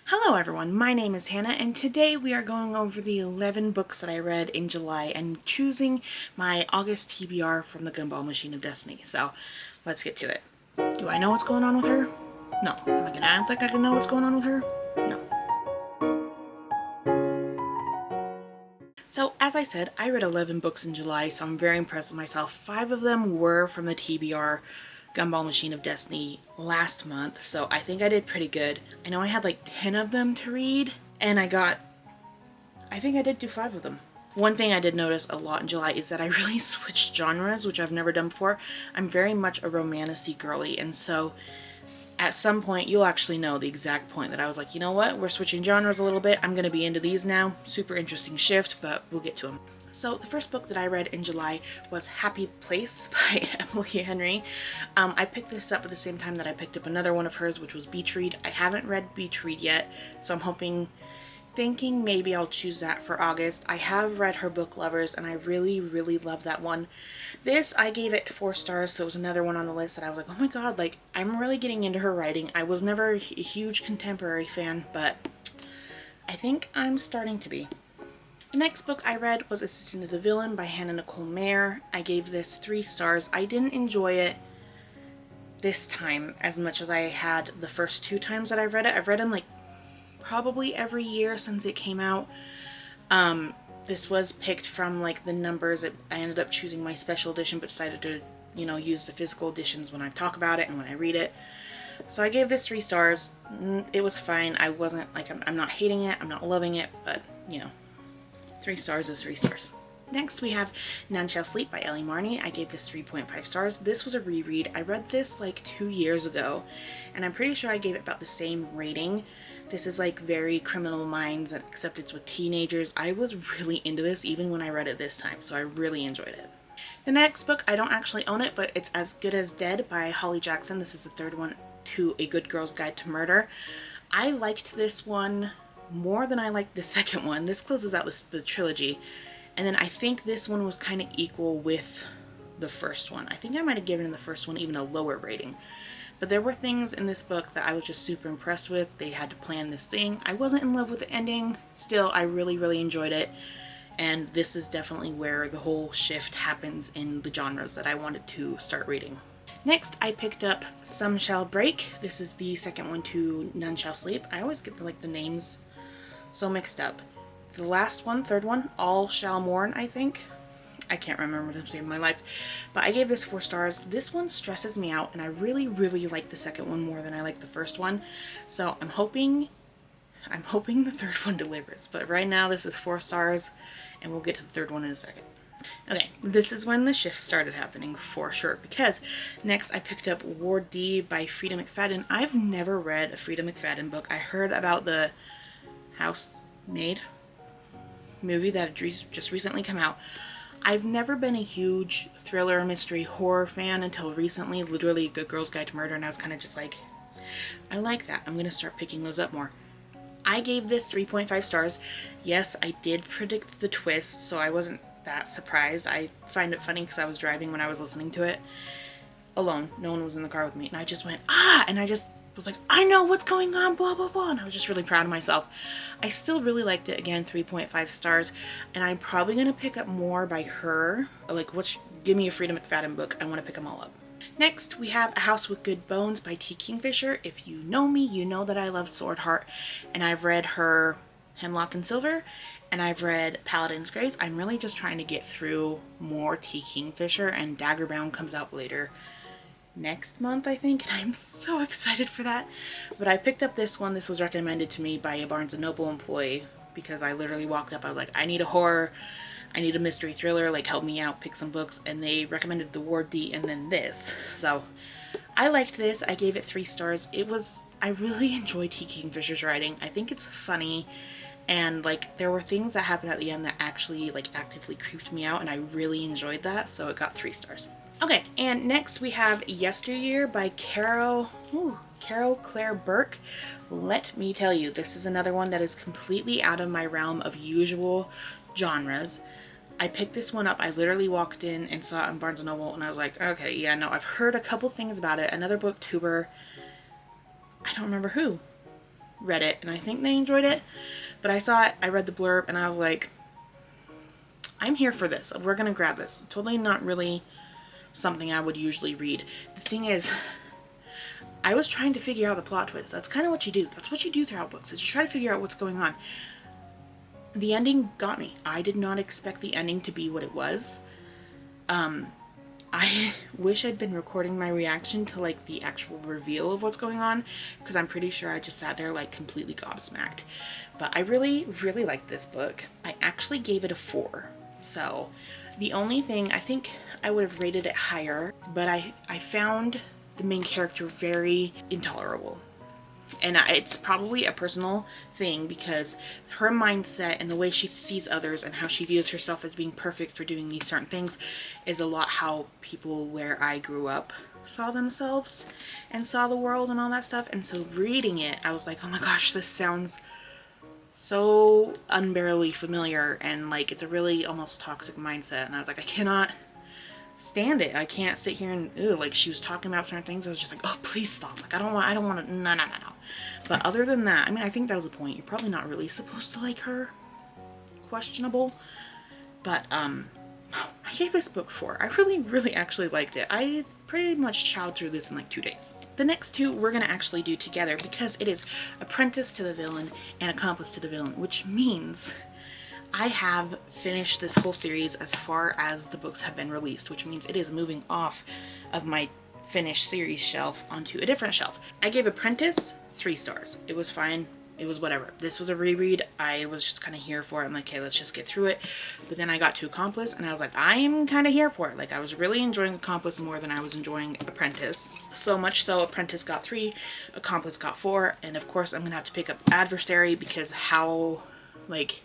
Hello everyone, my name is Hannah and today we are going over the 11 books that I read in July and choosing my August TBR from the Gumball Machine of Destiny. So let's get to it. Do I know what's going on with her? No. Am I gonna act like I can know what's going on with her? No. So as I said, I read 11 books in July, so I'm very impressed with myself. 5 of them were from the TBR Gumball Machine of Destiny last month, so I think I did pretty good. I know I had like 10 of them to read, and I think I did do 5 of them. One thing I did notice a lot in July is that I really switched genres, which I've never done before. I'm very much a romantic-y girly, and so at some point you'll actually know the exact point that I was like, you know what, we're switching genres a little bit. I'm going to be into these now. Super interesting shift, but we'll get to them. So the first book that I read in July was Happy Place by Emilia Henry. I picked this up at the same time that I picked up another one of hers, which was Beach Read. I haven't read Beach Read yet, so I'm thinking maybe I'll choose that for August. I have read her book Lovers, and I really love that one. This, I gave it 4 stars, so it was another one on the list that I was like, oh my god, like, I'm really getting into her writing. I was never a huge contemporary fan, but I think I'm starting to be. The next book I read was Assistant to the Villain by Hannah Nicole Mayer. I gave this 3 stars. I didn't enjoy it this time as much as I had the first 2 times that I've read it. I've read them like probably every year since it came out. This was picked from like the numbers. I ended up choosing my special edition, but decided to, use the physical editions when I talk about it and when I read it. So I gave this 3 stars. It was fine. I wasn't like, I'm not hating it, I'm not loving it, but 3 stars is 3 stars. Next we have None Shall Sleep by Ellie Marney. I gave this 3.5 stars. This was a reread. I read this like 2 years ago, and I'm pretty sure I gave it about the same rating. This is like very Criminal Minds, except it's with teenagers. I was really into this even when I read it this time, so I really enjoyed it. The next book, I don't actually own it, but it's As Good as Dead by Holly Jackson. This is the 3rd one to A Good Girl's Guide to Murder. I liked this one more than I liked the second one. This closes out the trilogy, and then I think this one was kind of equal with the first one. I think I might have given the first one even a lower rating, but there were things in this book that I was just super impressed with. They had to plan this thing. I wasn't in love with the ending. Still, I really enjoyed it, and this is definitely where the whole shift happens in the genres that I wanted to start reading. Next, I picked up Some Shall Break. This is the second one to None Shall Sleep. I always get the names so mixed up. The last one, 3rd one, All Shall Mourn, I think. I can't remember to save my life, but I gave this 4 stars. This one stresses me out, and I really like the second one more than I like the first one. So I'm hoping the 3rd one delivers. But right now this is 4 stars, and we'll get to the 3rd one in a second. Okay, this is when the shift started happening for sure, because next I picked up Ward D by Frida McFadden. I've never read a Frida McFadden book. I heard about the Housemaid movie that just recently come out. I've never been a huge thriller, mystery, horror fan until recently, literally Good Girl's Guide to Murder, and I was kind of just like, I like that. I'm going to start picking those up more. I gave this 3.5 stars. Yes, I did predict the twist, so I wasn't that surprised. I find it funny because I was driving when I was listening to it alone. No one was in the car with me, and I just went, and I just was like, I know what's going on, blah blah blah, and I was just really proud of myself. I still really liked it. Again, 3.5 stars, and I'm probably gonna pick up more by her. Like, give me a Frida McFadden book. I want to pick them all up. Next, we have A House with Good Bones by T. Kingfisher. If you know me, you know that I love Sword Heart, and I've read her Hemlock and Silver, and I've read Paladin's Grace. I'm really just trying to get through more T. Kingfisher, and Daggerbound comes out later next month, I think, and I'm so excited for that. But I picked up this one. This was recommended to me by a Barnes & Noble employee because I literally walked up. I was like, I need a horror, I need a mystery thriller, like help me out, pick some books, and they recommended the Ward D and then this. So I liked this. I gave it 3 stars. I really enjoyed T. Kingfisher's writing. I think it's funny, and like there were things that happened at the end that actually like actively creeped me out, and I really enjoyed that, so it got 3 stars. Okay, and next we have Yesteryear by Carol Claire Burke. Let me tell you, this is another one that is completely out of my realm of usual genres. I picked this one up. I literally walked in and saw it on Barnes & Noble, and I was like, okay, yeah, no, I've heard a couple things about it. Another booktuber, I don't remember who, read it and I think they enjoyed it, but I saw it, I read the blurb, and I was like, I'm here for this. We're gonna grab this. Totally not really something I would usually read. The thing is, I was trying to figure out the plot twist. That's kind of what you do. That's what you do throughout books, is you try to figure out what's going on. The ending got me. I did not expect the ending to be what it was. I wish I'd been recording my reaction to like the actual reveal of what's going on, because I'm pretty sure I just sat there like completely gobsmacked. But I really, really liked this book. I actually gave it a 4. So the only thing, I think I would have rated it higher, but I found the main character very intolerable. And it's probably a personal thing, because her mindset and the way she sees others and how she views herself as being perfect for doing these certain things is a lot how people where I grew up saw themselves and saw the world and all that stuff. And so reading it, I was like, oh my gosh, this sounds so unbearably familiar, and like it's a really almost toxic mindset. And I was like, I cannot stand it. I can't sit here and like she was talking about certain things. I was just like, oh, please stop. Like I don't want to, no. But other than that, I mean, I think that was the point. You're probably not really supposed to like her. Questionable. But I gave this book 4. I really actually liked it. I pretty much chowed through this in like 2 days. The next 2 we're gonna actually do together, because it is Apprentice to the Villain and Accomplice to the Villain, which means I have finished this whole series as far as the books have been released, which means it is moving off of my finished series shelf onto a different shelf. I gave Apprentice 3 stars. It was fine. It was whatever. This was a reread. I was just kind of here for it. I'm like, okay, let's just get through it. But then I got to Accomplice and I was like, I'm kind of here for it. Like I was really enjoying Accomplice more than I was enjoying Apprentice. So much so Apprentice got 3, Accomplice got 4. And of course I'm going to have to pick up Adversary, because how, like,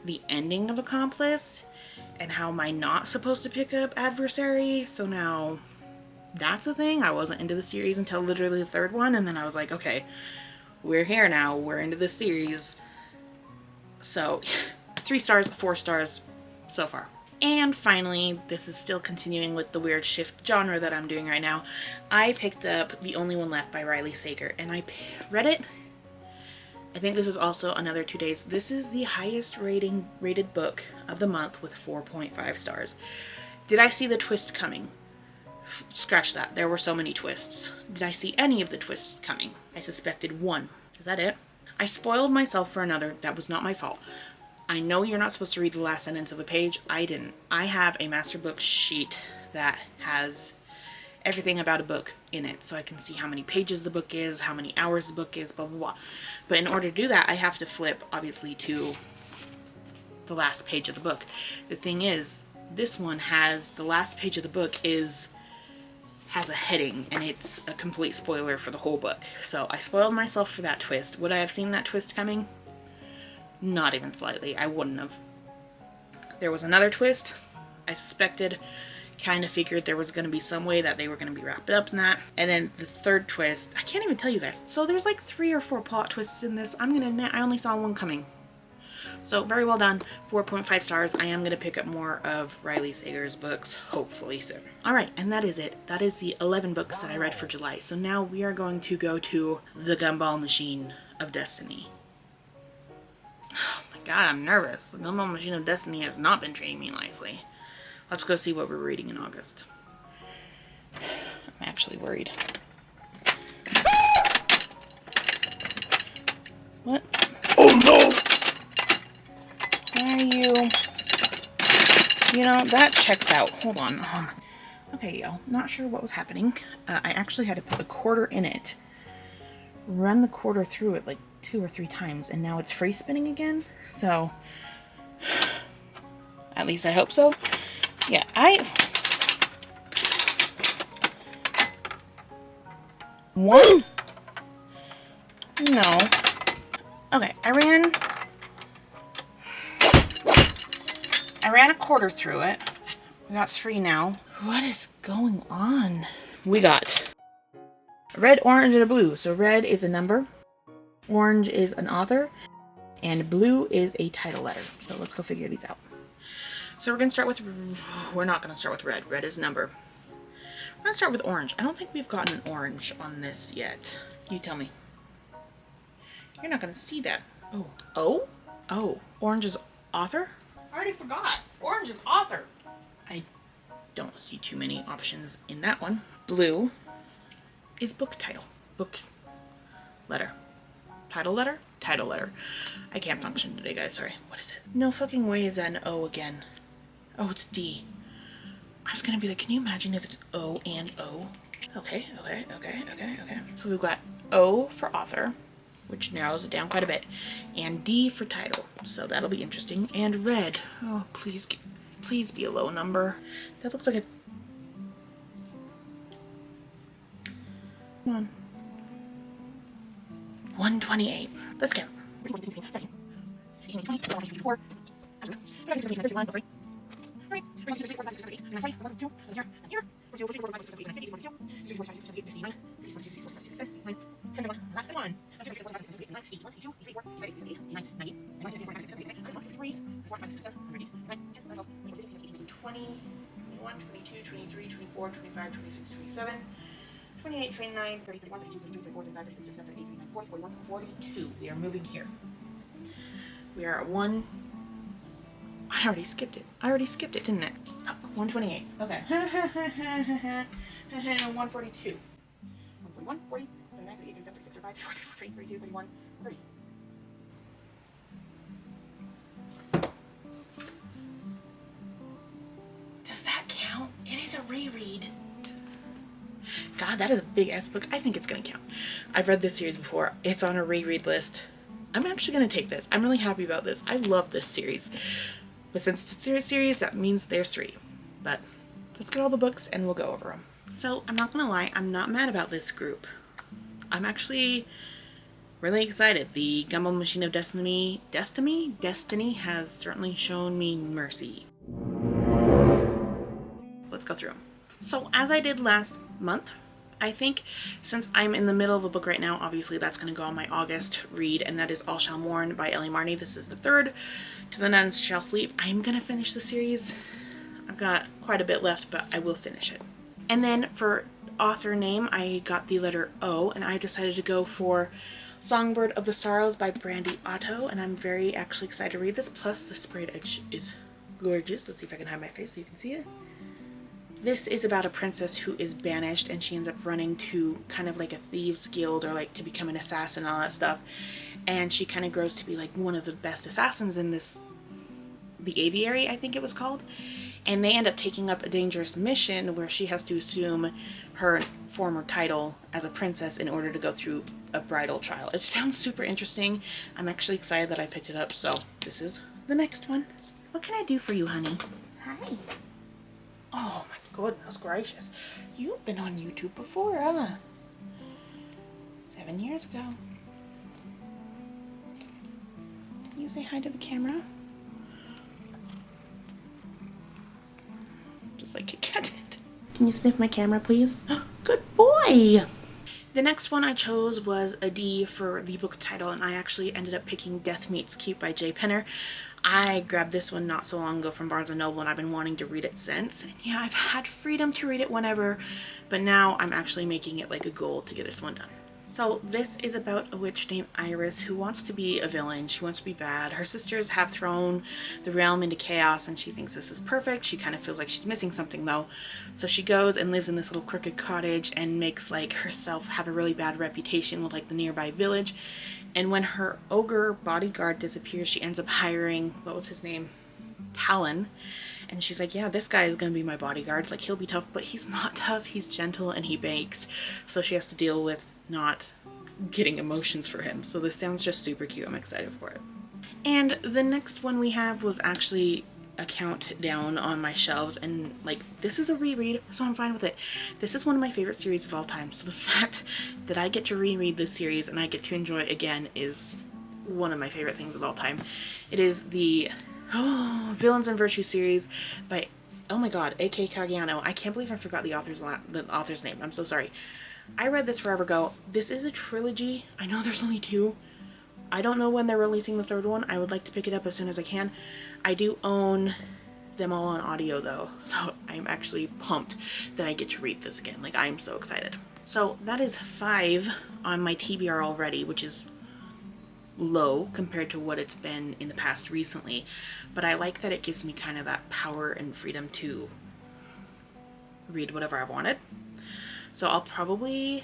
the ending of Accomplice and how am I not supposed to pick up Adversary. So now that's the thing. I wasn't into the series until literally the 3rd one, and then I was like, okay, we're here now, we're into the series. So 3 stars, 4 stars so far. And finally, this is still continuing with the weird shift genre that I'm doing right now, I picked up The Only One Left by Riley Sager, and I read it. I think this is also another 2 days. This is the highest rated book of the month with 4.5 stars. Did I see the twist coming? Scratch that. There were so many twists. Did I see any of the twists coming? I suspected 1. Is that it? I spoiled myself for another. That was not my fault. I know you're not supposed to read the last sentence of a page. I didn't. I have a master book sheet that has everything about a book in it, so I can see how many pages the book is, how many hours the book is, blah blah blah. But in order to do that, I have to flip obviously to the last page of the book. The thing is, this one has the last page of the book has a heading, and it's a complete spoiler for the whole book. So I spoiled myself for that twist. Would I have seen that twist coming? Not even slightly. I wouldn't have. There was another twist. I suspected, kind of figured there was going to be some way that they were going to be wrapped up in that. And then the 3rd twist, I can't even tell you guys. So there's like 3 or 4 plot twists in this. I'm gonna admit I only saw one coming. So very well done. 4.5 stars. I am going to pick up more of Riley Sager's books, hopefully soon. Alright, and that is it. That is the 11 books that I read for July. So now we are going to go to the Gumball Machine of Destiny. Oh my god, I'm nervous. The Gumball Machine of Destiny has not been treating me nicely. Let's go see what we're reading in August. I'm actually worried. What? Oh no! Why are you? You know, that checks out. Hold on. Okay, y'all. Not sure what was happening. I actually had to put a quarter in it, run the quarter through it like 2 or 3 times, and now it's free spinning again. So, at least I hope so. Yeah, One? No. Okay, I ran a quarter through it. We got 3 now. What is going on? We got a red, orange, and a blue. So red is a number, orange is an author, and blue is a title letter. So let's go figure these out. So we're not going to start with red. Red is number. We're going to start with orange. I don't think we've gotten an orange on this yet. You tell me. You're not gonna see that. Oh. Oh? Oh. Orange is author? I already forgot. Orange is author. I don't see too many options in that one. Blue is book title. Book letter. Title letter? Title letter. I can't function today, guys. Sorry. What is it? No fucking way is that an O again. Oh, it's D. I was gonna be like, can you imagine if it's O and O? Okay. So we've got O for author, which narrows it down quite a bit, and D for title. So that'll be interesting. And red. Oh, please be a low number. That looks like a... Come on. 128. Let's count. 28, 29, 30, 31, 32, 33, 34, 35, 36, 37, 38, 39, 40, 41, 42. We are moving here. We are at 1. I already skipped it. Didn't it? Oh, 128. Okay. 142. 141, 40, 39, 38, 37, 36, 35, 40, 43, 32, 31, 30. Does that count? It is a reread. God, that is a big ass book. I think it's gonna count. I've read this series before. It's on a reread list. I'm actually gonna take this. I'm really happy about this. I love this series. But since it's a third series, that means there's 3. But let's get all the books and we'll go over them. So I'm not gonna lie, I'm not mad about this group. I'm actually really excited. The Gumball Machine of Destiny has certainly shown me mercy. Let's go through them. So as I did last month, I think since I'm in the middle of a book right now, obviously that's going to go on my August read, and that is All Shall Mourn by Ellie Marney. This is the 3rd. To the Nuns Shall Sleep. I'm going to finish the series. I've got quite a bit left, but I will finish it. And then for author name, I got the letter O, and I decided to go for Songbird of the Sorrows by Brandy Otto, and I'm very actually excited to read this. Plus the sprayed edge is gorgeous. Let's see if I can hide my face so you can see it. This is about a princess who is banished, and she ends up running to kind of like a thieves guild, or like to become an assassin and all that stuff. And she kind of grows to be like one of the best assassins in this, the aviary, I think it was called. And they end up taking up a dangerous mission where she has to assume her former title as a princess in order to go through a bridal trial. It sounds super interesting. I'm actually excited that I picked it up. So this is the next one. What can I do for you, honey? Hi. Oh my goodness gracious. You've been on YouTube before, huh? 7 years ago. Can you say hi to the camera? Just like a cat did. Can you sniff my camera, please? Good boy! The next one I chose was a D for the book title, and I actually ended up picking Death Meets Cute by Jay Penner. I grabbed this one not so long ago from Barnes & Noble, and I've been wanting to read it since. And yeah, I've had freedom to read it whenever, but now I'm actually making it like a goal to get this one done. So this is about a witch named Iris who wants to be a villain. She wants to be bad. Her sisters have thrown the realm into chaos, and she thinks this is perfect. She kind of feels like she's missing something though. So she goes and lives in this little crooked cottage and makes like herself have a really bad reputation with like the nearby village. And when her ogre bodyguard disappears, she ends up hiring, what was his name? Talon. And she's like, yeah, this guy is going to be my bodyguard. Like, he'll be tough, but he's not tough. He's gentle and he bakes. So she has to deal with not getting emotions for him. So this sounds just super cute. I'm excited for it. And the next one we have was actually a countdown on my shelves, and like, this is a reread, so I'm fine with it. This is one of my favorite series of all time, so the fact that I get to reread this series and I get to enjoy it again is one of my favorite things of all time. It is the Villains and Virtue series by, oh my god, A.K. Caggiano. I can't believe I forgot the author's name. I'm so sorry. I read this forever ago. This is a trilogy. I know there's only 2. I don't know when they're releasing the 3rd one. I would like to pick it up as soon as I can. I do own them all on audio though, so I'm actually pumped that I get to read this again. Like, I'm so excited. So that is 5 on my TBR already, which is low compared to what it's been in the past recently, but I like that it gives me kind of that power and freedom to read whatever I wanted. So I probably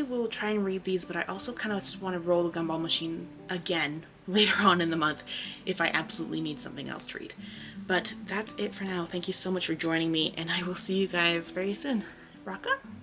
will try and read these, but I also kind of just want to roll the Gumball Machine again later on in the month if I absolutely need something else to read. But that's it for now. Thank you so much for joining me, and I will see you guys very soon. Rock on!